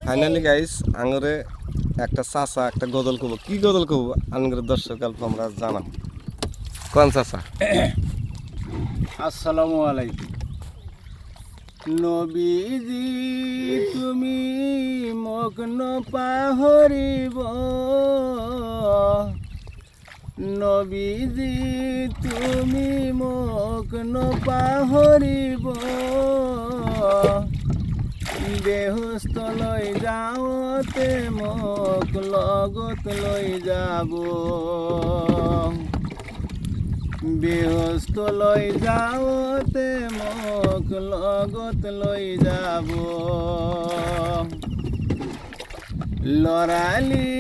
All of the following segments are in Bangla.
ফাইনালি গাইস আঙরে একটা চাচা একটা গজল কব কি গজল কব আঙরের দর্শক গল্প আমরা জানাম কোন চাচা আসসালামু আলাইকুম। নবীজি তুমি মগ্ন পাহরিব, নবীজি তুমি মগ্ন পাহরিব, বেহস্ত লই যাওতে মোক লগত লই যাব, বেহস্ত লই যাওতে মোক লগত লই যাব। লৰালি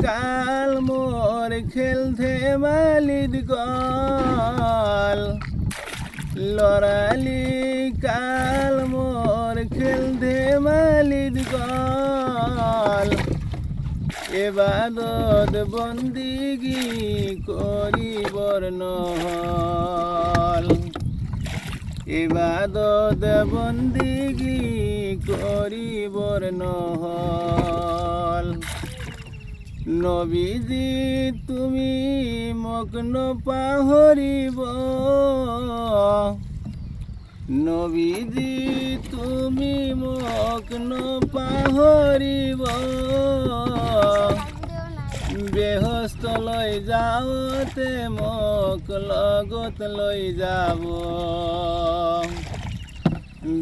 কাল মোর খেল ধেমালিত গল, লৰালি কাল মোর খেল ধেমালিত গল, এবাদত বন্দিগি করিবর নহল, এবাদত বন্দিগি করিবর নহল। নবীজি তুমি মগ্ন পাহরিব, নবীজি তুমি মগ্ন পাহরিব, বেহস্ত লই যাওতে মোক লগত লই যাব,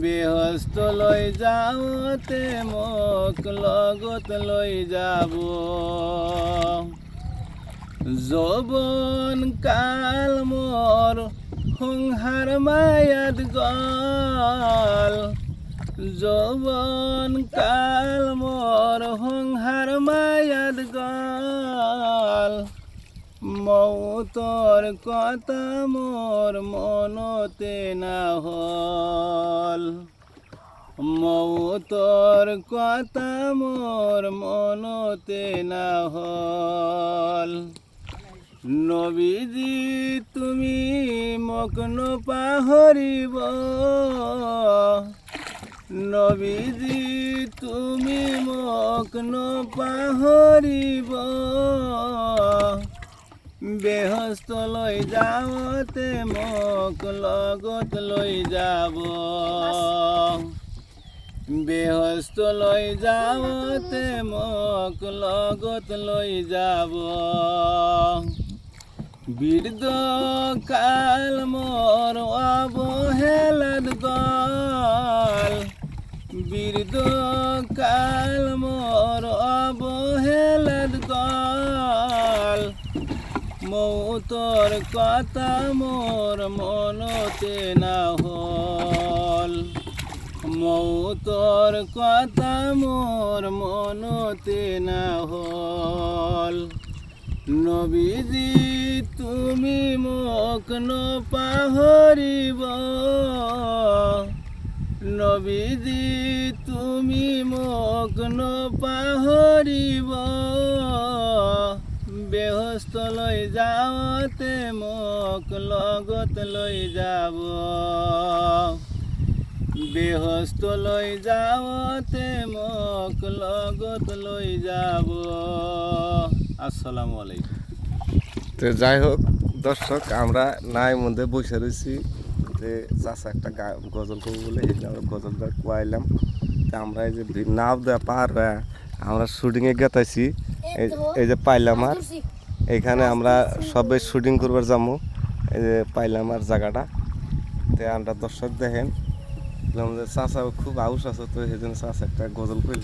বেহস্ত লই যাওতে মোক লগত লই যাব। যৌবন কাল মোর সংসার মায়াত গল, যৌবন কাল মোর সংসার মায়াত গল, মৌতর কথা মোর মনতে না হল, মৌতর কথা মোর মনতে না হল। নবীজি তুমি মগ্ন পাহরিব, নবীজি তুমি মগ্ন পাহরিব, বেহস্ত লই যাওতে মোক লগত লই যাব, বেহস্ত লই যাওতে মোক লগত লই যাব। বৃদ্ধ কাল মোর অবহেলাত গল, বৃদ্ধ কাল মোর অবহেলাত গল, মৌতর কথা মোর মনতে না হল, মৌতর কথা মোর মনতে না হল। নবীজি তুমি মগ্ন পাহরিব, নবীজি তুমি মগ্ন পাহরিব, বেহস্ত লই যাওতে মোক লগত লই যাব, বেহস্ত লই যাওতে মোক লগত লই যাব। আসসালামু আলাইকুম। তো যাই হোক দর্শক আমরা নাই মধ্যে বসে রয়েছি যে চাচা একটা গজল করবো বলে এই যে আমরা গজলটা কোয়াইলাম। তা আমরা এই যে নাও দেওয়া পার আমরা শুটিংয়ে গেতাইছি, এই যে পাইলাম আর এইখানে আমরা সবাই শুটিং করবার যাবো, এই যে পাইলাম আর জায়গাটা। তো আমরা দর্শক দেখেন চাচা খুব আউস আছে, তো সেই জন্য চাচা একটা গজল কইল।